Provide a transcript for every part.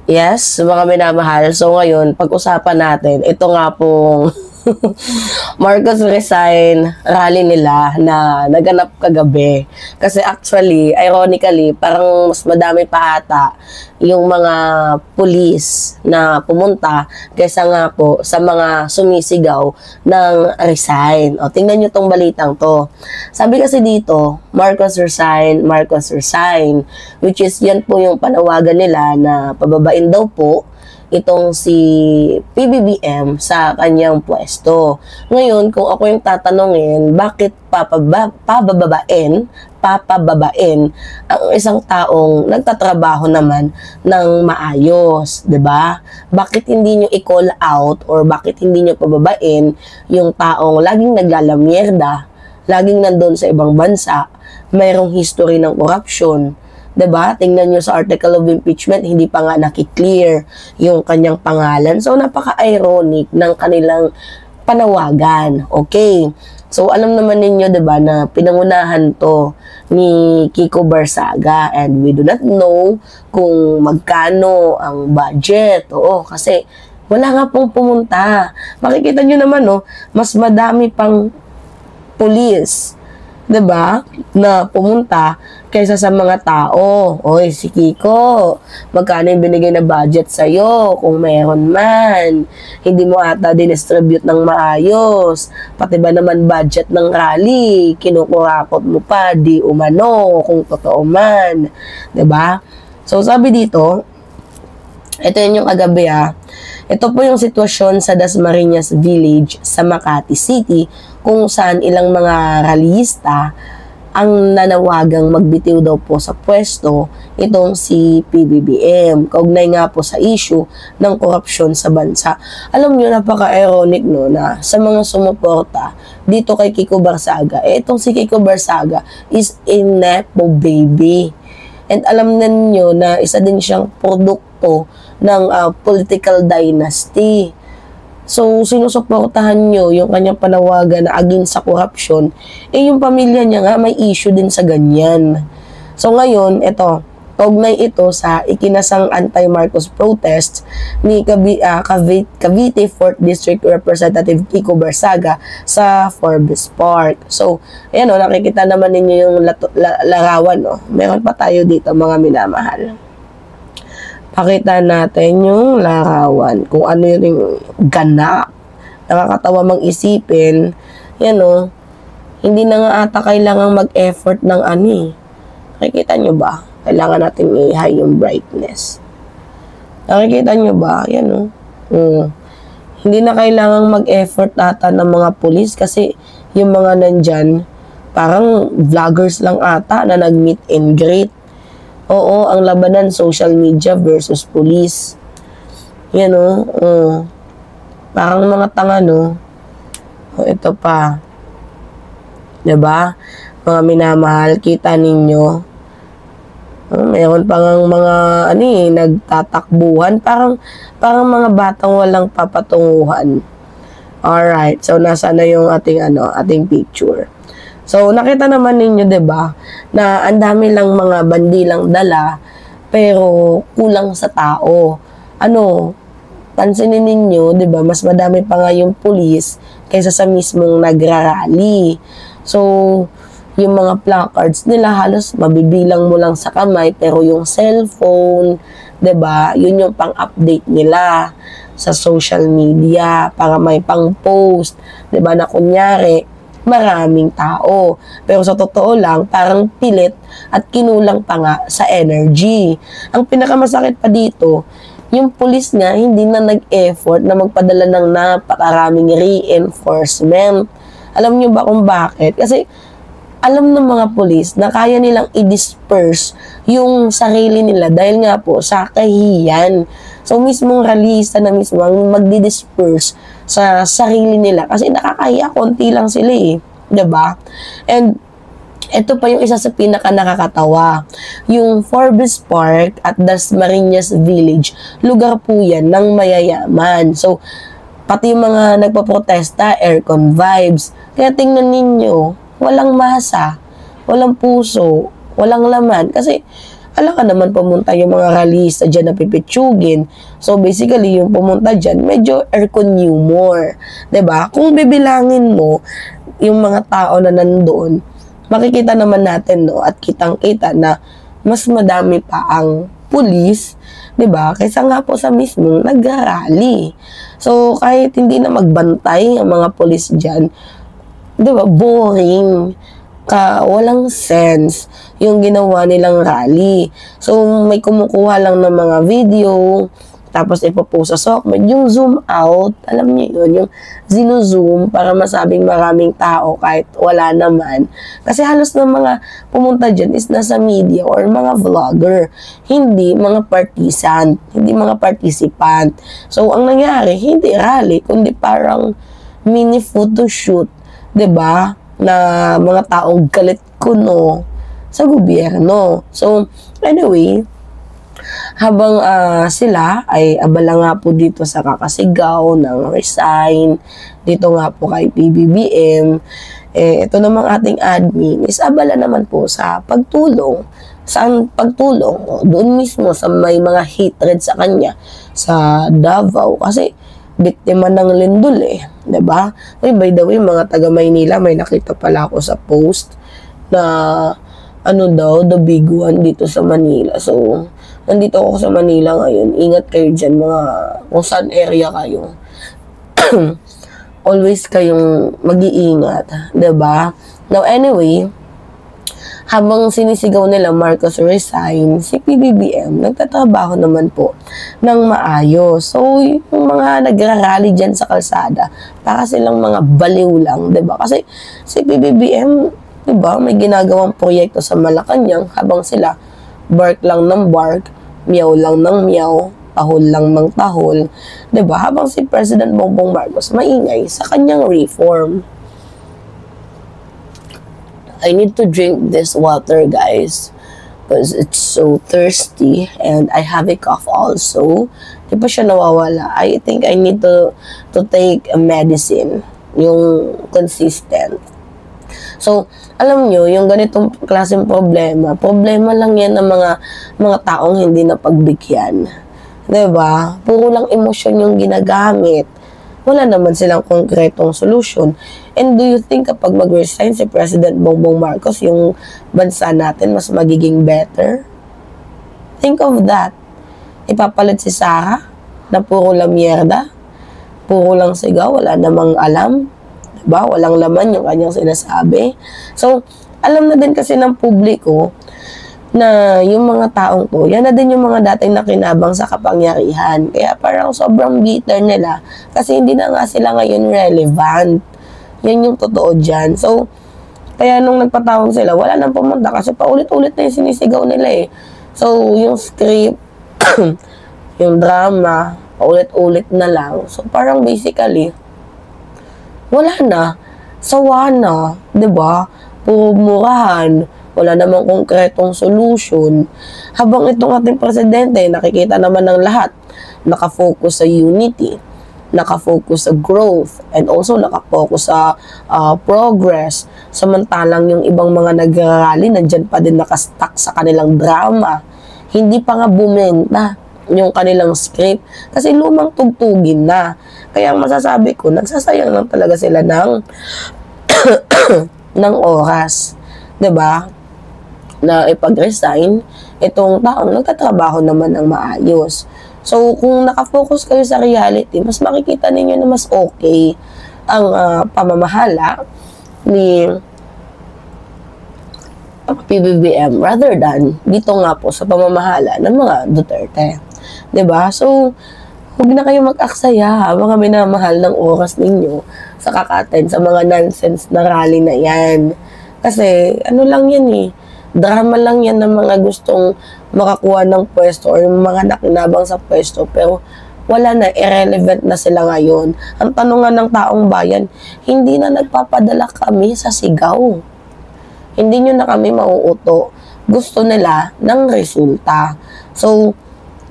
Yes, mga minamahal. So ngayon, pag-usapan natin, ito nga pong Marcos resign rally nila na naganap kagabi. Kasi actually, ironically, parang mas madami pa ata yung mga pulis na pumunta kaysa nga po sa mga sumisigaw ng resign. O, tingnan nyo tong balitang to. Sabi kasi dito, Marcos resign, which is yan po yung panawagan nila na pababain daw po itong si PBBM sa kanyang pwesto. Ngayon, kung ako yung tatanungin, bakit papababain ang isang taong nagtatrabaho naman ng maayos, 'di ba? Bakit hindi nyo i-call out or bakit hindi nyo pababain yung taong laging naglalamierda, laging nandun sa ibang bansa, mayroong history ng corruption, 'di ba? Tingnan niyo sa article of impeachment, hindi pa nga nakiklear yung kanyang pangalan. So, napaka-ironic ng kanilang panawagan. Okay. So, alam naman ninyo, 'di ba, na pinangunahan to ni Kiko Barsaga and we do not know kung magkano ang budget. Oo, kasi wala nga pong pumunta. Makikita niyo naman, no, mas madami pang police, 'di ba, na pumunta kaysa sa mga tao. Oy, si Kiko, magkano yung binigay na budget sa'yo? Kung meron man, hindi mo ata dinistribute ng maayos. Pati ba naman budget ng rally, kinukurakot mo pa, di umano, kung totoo man. 'Di ba? So, sabi dito, ito yun yung kagabi Ito po yung sitwasyon sa Dasmariñas Village sa Makati City kung saan ilang mga rallyista ang nanawagang magbitiw daw po sa pwesto itong si PBBM. Kaugnay nga po sa issue ng korupsyon sa bansa. Alam nyo, napaka-ironic, no, na sa mga sumuporta dito kay Kiko Barsaga, itong si Kiko Barsaga is a nepo baby. And alam ninyo na isa din siyang produkto ng political dynasty. So, sinusuportahan nyo yung kanyang panawagan na against sa corruption, yung pamilya niya nga may issue din sa ganyan. So, ngayon, ito, kaugnay ito sa ikinasang anti-Marcos protest ni Cavite 4th District Representative Kiko Barsaga sa Forbes Park. So, ayan o, nakikita naman ninyo yung larawan, no? Meron pa tayo dito, mga minamahal. Pakita natin yung larawan, kung ano yung ganap. Nakakatawa mang isipin, yan o, hindi na nga ata kailangan mag-effort ng Nakikita nyo ba? Kailangan natin i-high yung brightness. Nakikita nyo ba? Yan o. Hindi na kailangan mag-effort ata ng mga pulis kasi yung mga nandyan, parang vloggers lang ata na nag-meet and greet. Oo, ang labanan, social media versus police. Yan o. Parang mga tanga, no? Ito pa. Diba? Mga minamahal, kita ninyo. Mayroon pa ng mga, nagtatakbuhan. Parang mga batang walang papatunguhan. Alright, so nasa na yung ating picture. So, nakita naman ninyo, 'di ba, na ang dami lang mga bandilang dala, pero kulang sa tao. Pansinin ninyo, 'di ba, mas madami pa nga yung pulis kaysa sa mismong nagrarally. So, yung mga placards nila halos mabibilang mo lang sa kamay, pero yung cellphone, 'di ba, yun yung pang-update nila sa social media para may pang-post, 'di ba, na kunyari maraming tao. Pero sa totoo lang, parang pilit at kinulang pa nga sa energy. Ang pinakamasakit pa dito, yung pulis nga hindi na nag-effort na magpadala ng napakaraming reinforcement. Alam nyo ba kung bakit? Kasi alam ng mga pulis na kaya nilang i-disperse yung sarili nila dahil nga po sa kahihiyan. So, mismong rallyista na mismo ang magdi-disperse sa sarili nila kasi nakakahiya, konti lang sila diba? And ito pa yung isa sa pinaka nakakatawa. Yung Forbes Park at Dasmariñas Village, lugar po yan ng mayayaman. So, pati yung mga nagpaprotesta, aircon vibes. Kaya tingnan ninyo, walang masa, walang puso, walang laman. Kasi Alam ka naman pumunta yung mga rallyista dyan na pipitsugin. So, basically, yung pumunta dyan, medyo aircon humor. 'Di ba? Kung bibilangin mo yung mga tao na nandoon, makikita naman natin, no, at kitang-kita na mas madami pa ang pulis, 'di ba? Kaysa nga po sa mismong nagrarally. So, kahit hindi na magbantay ang mga pulis dyan, 'di ba? Boring. Walang sense yung ginawa nilang rally. So, may kumukuha lang ng mga video, tapos ipopost sa SOCMED, yung zoom out, alam niyo yun, yung zino-zoom para masabing maraming tao kahit wala naman. Kasi halos ng mga pumunta dyan is nasa media or mga vlogger, hindi mga partisan, hindi mga participant. So, ang nangyari, hindi rally, kundi parang mini photoshoot, 'di ba? Na mga taong galit kuno sa gobyerno. So, anyway, habang sila ay abala nga po dito sa kakasigaw ng resign, dito nga po kay PBBM, ito namang ating admin is abala naman po sa pagtulong. Saan pagtulong? Doon mismo sa may mga hatred sa kanya sa Davao. Kasi biktima ng lindol diba? Ay, by the way, mga taga Maynila, may nakita pala ako sa post na ano daw, the big one dito sa Manila. So, nandito ako sa Manila ngayon. Ingat kayo dyan, mga kung saan area kayo. Always kayong mag-iingat, diba? Now, anyway, habang sinisigaw nila Marcos resign, si PBBM nagtatrabaho naman po ng maayos. So, yung mga nagrarally dyan sa kalsada, para silang mga baliw lang, 'di ba? Kasi si PBBM, 'di ba, may ginagawang proyekto sa Malacanang habang sila bark lang ng bark, meow lang ng meow, tahol lang ng tahol, 'di ba? Habang si President Bongbong Marcos maingay sa kanyang reform. I need to drink this water, guys, because it's so thirsty and I have a cough also. Di pa siya nawawala. I think I need to take a medicine, yung consistent. So, alam nyo, yung ganitong klaseng problema lang yan ng mga taong hindi napagbigyan. Diba? Puro lang emosyon yung ginagamit. Wala naman silang konkretong solution. And do you think kapag mag-resign si President Bongbong Marcos, yung bansa natin mas magiging better? Think of that. Ipapalit si Sara na puro lang mierda, puro lang sigaw, wala namang alam. Diba? Walang laman yung kanyang sinasabi. So, alam na din kasi ng publiko na yung mga taong to, yan na din yung mga dating nakinabang sa kapangyarihan. Kaya parang sobrang bitter nila kasi hindi na nga sila ngayon relevant. Yan yung totoo dyan. So, kaya nung nagpatawag sila, wala nang pumunta kasi paulit-ulit na yung sinisigaw nila So, yung script, yung drama, paulit-ulit na lang. So, parang basically, wala na. Sawa na. Diba? Puro murahan. Wala namang konkretong solution. Habang itong ating presidente, nakikita naman ng lahat, nakafocus sa unity, nakafocus sa growth, and also nakafocus sa progress. Samantalang yung ibang mga nagrarally, nandyan pa din nakastuck sa kanilang drama. Hindi pa nga bumenta yung kanilang script kasi lumang tugtugin na. Kaya ang masasabi ko, nagsasayang lang talaga sila ng ng oras. 'Di ba? Na ipag-resign, itong taong nagtatrabaho naman ng maayos. So, kung nakafocus kayo sa reality, mas makikita ninyo na mas okay ang pamamahala ni PBBM rather than dito nga po sa pamamahala ng mga Duterte. 'Di ba? So, huwag na kayo mag-aksaya mga minamahal ng oras ninyo sa kakaten sa mga nonsense na rally na yan. Kasi, ano lang yan drama lang yan ng mga gustong makakuha ng pwesto or yung mga nakinabang sa pwesto pero wala na, irrelevant na sila ngayon. Ang tanungan ng taong bayan, hindi na nagpapadala kami sa sigaw. Hindi nyo na kami mauuto. Gusto nila ng resulta. So,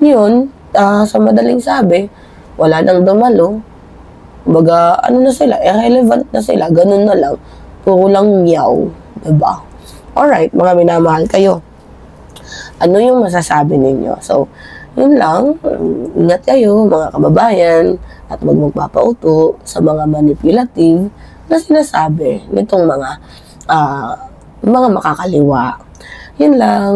yun, sa madaling sabi, wala nang dumalo. Baga, ano na sila, irrelevant na sila, ganun na lang. Puro lang meow, diba? Alright, mga minamahal kayo. Ano yung masasabi ninyo? So, yun lang. Ingat kayo, mga kababayan, at huwag magpapauto sa mga manipulative na sinasabi nitong mga makakaliwa. Yun lang.